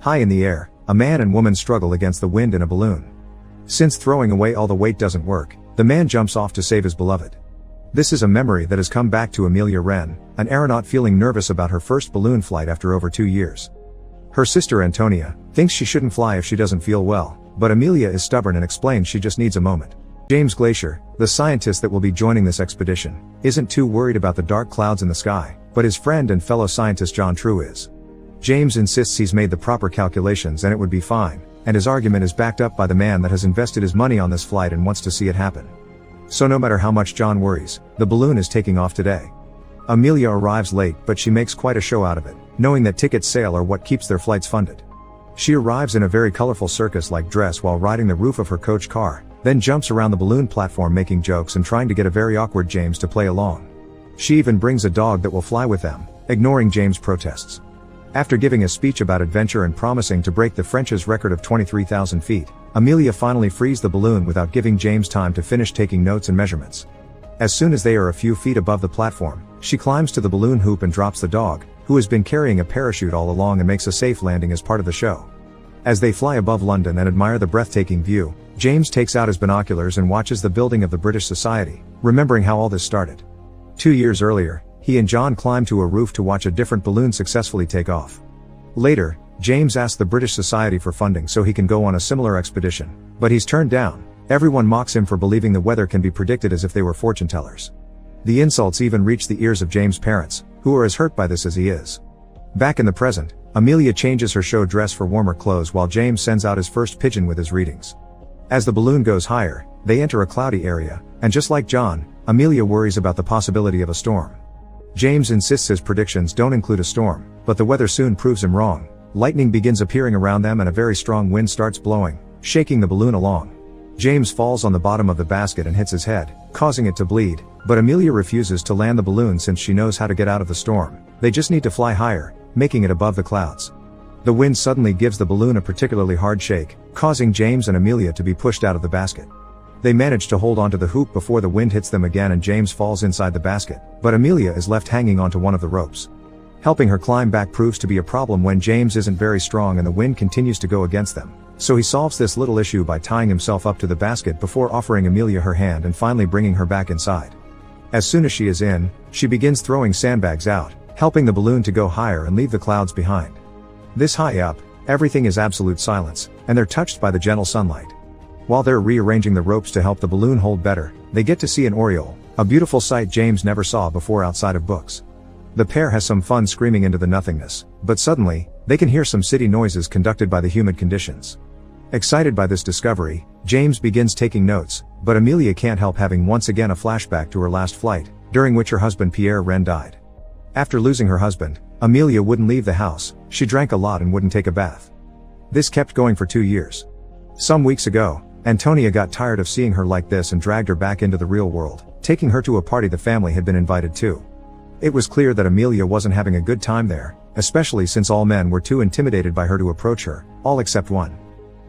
High in the air, a man and woman struggle against the wind in a balloon. Since throwing away all the weight doesn't work, the man jumps off to save his beloved. This is a memory that has come back to Amelia Wren, an aeronaut feeling nervous about her first balloon flight after over 2 years. Her sister Antonia thinks she shouldn't fly if she doesn't feel well, but Amelia is stubborn and explains she just needs a moment. James Glacier, the scientist that will be joining this expedition, isn't too worried about the dark clouds in the sky, but his friend and fellow scientist John True is. James insists he's made the proper calculations and it would be fine, and his argument is backed up by the man that has invested his money on this flight and wants to see it happen. So no matter how much John worries, the balloon is taking off today. Amelia arrives late, but she makes quite a show out of it, knowing that ticket sale are what keeps their flights funded. She arrives in a very colorful circus-like dress while riding the roof of her coach car, then jumps around the balloon platform making jokes and trying to get a very awkward James to play along. She even brings a dog that will fly with them, ignoring James' protests. After giving a speech about adventure and promising to break the French's record of 23,000 feet, Amelia finally frees the balloon without giving James time to finish taking notes and measurements. As soon as they are a few feet above the platform, she climbs to the balloon hoop and drops the dog, who has been carrying a parachute all along, and makes a safe landing as part of the show. As they fly above London and admire the breathtaking view, James takes out his binoculars and watches the building of the British Society, remembering how all this started. 2 years earlier, he and John climbed to a roof to watch a different balloon successfully take off. Later, James asked the British Society for funding so he can go on a similar expedition, but he's turned down. Everyone mocks him for believing the weather can be predicted as if they were fortune tellers. The insults even reach the ears of James' parents, who are as hurt by this as he is. Back in the present, Amelia changes her show dress for warmer clothes while James sends out his first pigeon with his readings. As the balloon goes higher, they enter a cloudy area, and just like John, Amelia worries about the possibility of a storm. James insists his predictions don't include a storm, but the weather soon proves him wrong. Lightning begins appearing around them and a very strong wind starts blowing, shaking the balloon along. James falls on the bottom of the basket and hits his head, causing it to bleed, but Amelia refuses to land the balloon since she knows how to get out of the storm. They just need to fly higher, making it above the clouds. The wind suddenly gives the balloon a particularly hard shake, causing James and Amelia to be pushed out of the basket. They manage to hold onto the hoop before the wind hits them again and James falls inside the basket, but Amelia is left hanging onto one of the ropes. Helping her climb back proves to be a problem when James isn't very strong and the wind continues to go against them, so he solves this little issue by tying himself up to the basket before offering Amelia her hand and finally bringing her back inside. As soon as she is in, she begins throwing sandbags out, helping the balloon to go higher and leave the clouds behind. This high up, everything is absolute silence, and they're touched by the gentle sunlight. While they're rearranging the ropes to help the balloon hold better, they get to see an oriole, a beautiful sight James never saw before outside of books. The pair has some fun screaming into the nothingness, but suddenly, they can hear some city noises conducted by the humid conditions. Excited by this discovery, James begins taking notes, but Amelia can't help having once again a flashback to her last flight, during which her husband Pierre Wren died. After losing her husband, Amelia wouldn't leave the house, she drank a lot and wouldn't take a bath. This kept going for 2 years. Some weeks ago, Antonia got tired of seeing her like this and dragged her back into the real world, taking her to a party the family had been invited to. It was clear that Amelia wasn't having a good time there, especially since all men were too intimidated by her to approach her, all except one.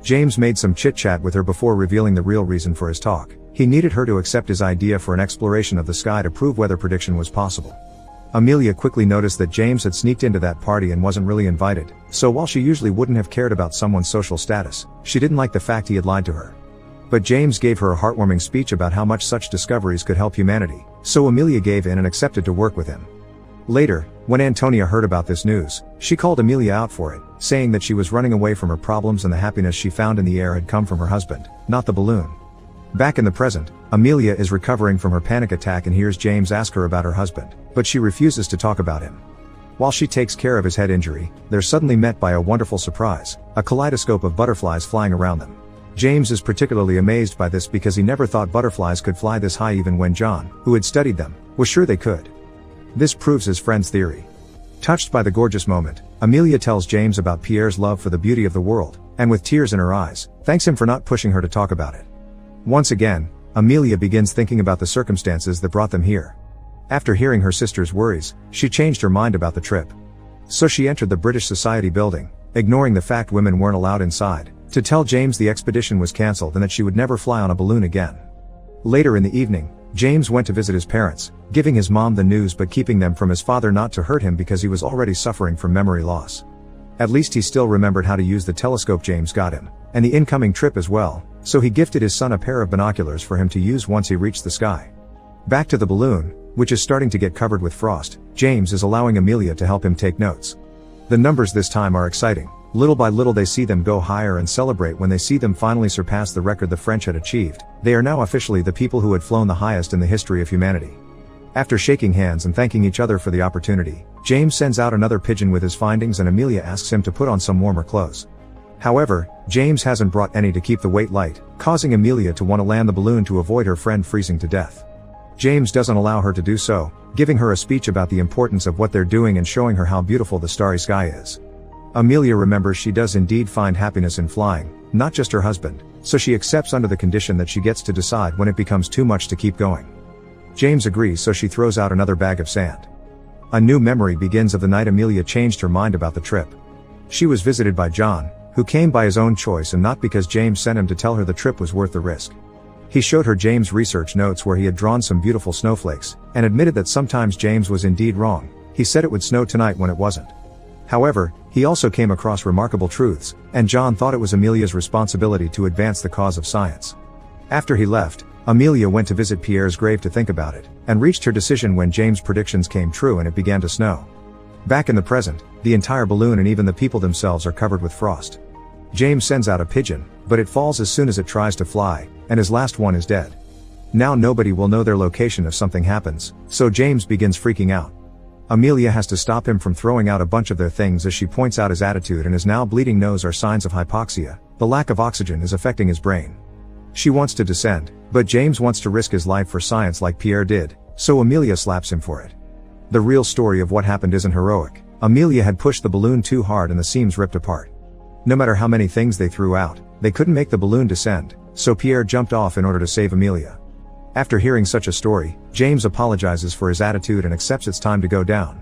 James made some chit-chat with her before revealing the real reason for his talk. He needed her to accept his idea for an exploration of the sky to prove weather prediction was possible. Amelia quickly noticed that James had sneaked into that party and wasn't really invited, so while she usually wouldn't have cared about someone's social status, she didn't like the fact he had lied to her. But James gave her a heartwarming speech about how much such discoveries could help humanity, so Amelia gave in and accepted to work with him. Later, when Antonia heard about this news, she called Amelia out for it, saying that she was running away from her problems and the happiness she found in the air had come from her husband, not the balloon. Back in the present, Amelia is recovering from her panic attack and hears James ask her about her husband, but she refuses to talk about him. While she takes care of his head injury, they're suddenly met by a wonderful surprise, a kaleidoscope of butterflies flying around them. James is particularly amazed by this because he never thought butterflies could fly this high even when John, who had studied them, was sure they could. This proves his friend's theory. Touched by the gorgeous moment, Amelia tells James about Pierre's love for the beauty of the world, and with tears in her eyes, thanks him for not pushing her to talk about it. Once again, Amelia begins thinking about the circumstances that brought them here. After hearing her sister's worries, she changed her mind about the trip. So she entered the British Society building, ignoring the fact women weren't allowed inside, to tell James the expedition was cancelled and that she would never fly on a balloon again. Later in the evening, James went to visit his parents, giving his mom the news but keeping them from his father not to hurt him because he was already suffering from memory loss. At least he still remembered how to use the telescope James got him, and the incoming trip as well, so he gifted his son a pair of binoculars for him to use once he reached the sky. Back to the balloon, which is starting to get covered with frost, James is allowing Amelia to help him take notes. The numbers this time are exciting. Little by little they see them go higher and celebrate when they see them finally surpass the record the French had achieved. They are now officially the people who had flown the highest in the history of humanity. After shaking hands and thanking each other for the opportunity, James sends out another pigeon with his findings and Amelia asks him to put on some warmer clothes. However, James hasn't brought any to keep the weight light, causing Amelia to want to land the balloon to avoid her friend freezing to death. James doesn't allow her to do so, giving her a speech about the importance of what they're doing and showing her how beautiful the starry sky is. Amelia remembers she does indeed find happiness in flying, not just her husband, so she accepts under the condition that she gets to decide when it becomes too much to keep going. James agrees, so she throws out another bag of sand. A new memory begins of the night Amelia changed her mind about the trip. She was visited by John, who came by his own choice and not because James sent him to tell her the trip was worth the risk. He showed her James' research notes where he had drawn some beautiful snowflakes, and admitted that sometimes James was indeed wrong. He said it would snow tonight when it wasn't. However, he also came across remarkable truths, and John thought it was Amelia's responsibility to advance the cause of science. After he left, Amelia went to visit Pierre's grave to think about it, and reached her decision when James' predictions came true and it began to snow. Back in the present, the entire balloon and even the people themselves are covered with frost. James sends out a pigeon, but it falls as soon as it tries to fly, and his last one is dead. Now nobody will know their location if something happens, so James begins freaking out. Amelia has to stop him from throwing out a bunch of their things as she points out his attitude and his now bleeding nose are signs of hypoxia. The lack of oxygen is affecting his brain. She wants to descend, but James wants to risk his life for science like Pierre did, so Amelia slaps him for it. The real story of what happened isn't heroic. Amelia had pushed the balloon too hard and the seams ripped apart. No matter how many things they threw out, they couldn't make the balloon descend, so Pierre jumped off in order to save Amelia. After hearing such a story, James apologizes for his attitude and accepts it's time to go down.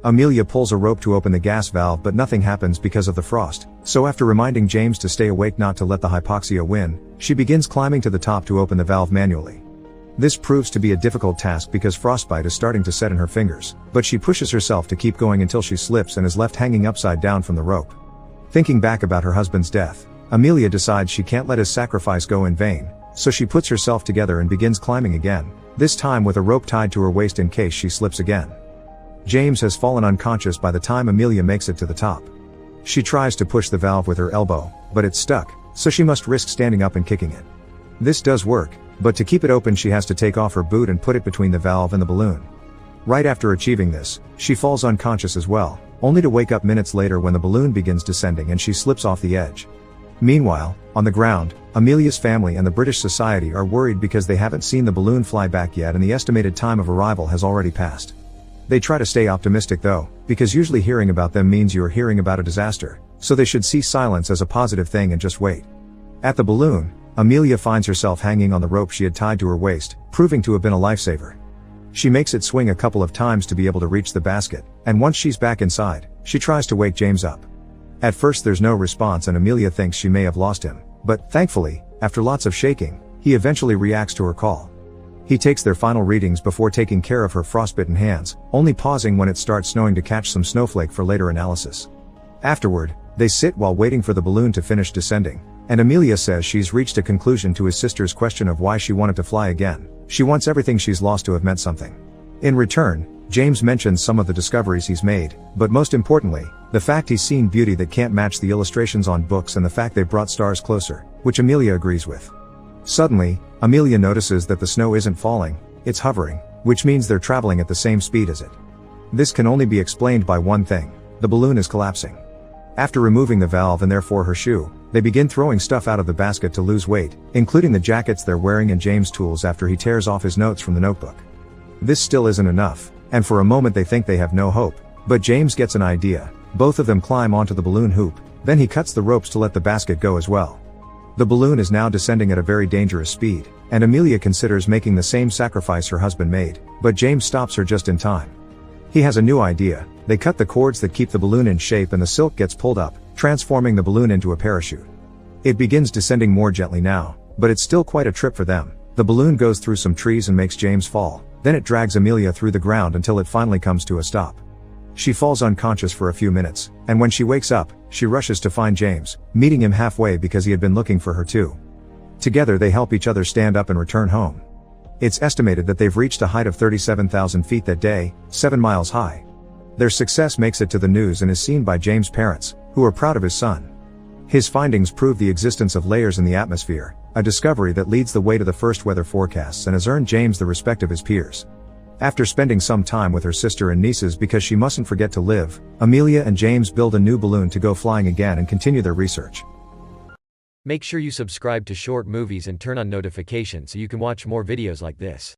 Amelia pulls a rope to open the gas valve but nothing happens because of the frost, so after reminding James to stay awake not to let the hypoxia win, she begins climbing to the top to open the valve manually. This proves to be a difficult task because frostbite is starting to set in her fingers, but she pushes herself to keep going until she slips and is left hanging upside down from the rope. Thinking back about her husband's death, Amelia decides she can't let his sacrifice go in vain, so she puts herself together and begins climbing again, this time with a rope tied to her waist in case she slips again. James has fallen unconscious by the time Amelia makes it to the top. She tries to push the valve with her elbow, but it's stuck, so she must risk standing up and kicking it. This does work, but to keep it open she has to take off her boot and put it between the valve and the balloon. Right after achieving this, she falls unconscious as well, only to wake up minutes later when the balloon begins descending and she slips off the edge. Meanwhile, on the ground, Amelia's family and the British Society are worried because they haven't seen the balloon fly back yet and the estimated time of arrival has already passed. They try to stay optimistic though, because usually hearing about them means you are hearing about a disaster, so they should see silence as a positive thing and just wait. At the balloon, Amelia finds herself hanging on the rope she had tied to her waist, proving to have been a lifesaver. She makes it swing a couple of times to be able to reach the basket, and once she's back inside, she tries to wake James up. At first there's no response and Amelia thinks she may have lost him, but, thankfully, after lots of shaking, he eventually reacts to her call. He takes their final readings before taking care of her frostbitten hands, only pausing when it starts snowing to catch some snowflake for later analysis. Afterward, they sit while waiting for the balloon to finish descending, and Amelia says she's reached a conclusion to his sister's question of why she wanted to fly again. She wants everything she's lost to have meant something. In return, James mentions some of the discoveries he's made, but most importantly, the fact he's seen beauty that can't match the illustrations on books and the fact they brought stars closer, which Amelia agrees with. Suddenly, Amelia notices that the snow isn't falling, it's hovering, which means they're traveling at the same speed as it. This can only be explained by one thing: the balloon is collapsing. After removing the valve and therefore her shoe, they begin throwing stuff out of the basket to lose weight, including the jackets they're wearing and James' tools after he tears off his notes from the notebook. This still isn't enough, and for a moment they think they have no hope, but James gets an idea. Both of them climb onto the balloon hoop, then he cuts the ropes to let the basket go as well. The balloon is now descending at a very dangerous speed, and Amelia considers making the same sacrifice her husband made, but James stops her just in time. He has a new idea. They cut the cords that keep the balloon in shape and the silk gets pulled up, transforming the balloon into a parachute. It begins descending more gently now, but it's still quite a trip for them. The balloon goes through some trees and makes James fall, then it drags Amelia through the ground until it finally comes to a stop. She falls unconscious for a few minutes, and when she wakes up, she rushes to find James, meeting him halfway because he had been looking for her too. Together they help each other stand up and return home. It's estimated that they've reached a height of 37,000 feet that day, 7 miles high. Their success makes it to the news and is seen by James' parents, who are proud of his son. His findings prove the existence of layers in the atmosphere, a discovery that leads the way to the first weather forecasts and has earned James the respect of his peers. After spending some time with her sister and nieces because she mustn't forget to live, Amelia and James build a new balloon to go flying again and continue their research. Make sure you subscribe to Short Movies and turn on notifications so you can watch more videos like this.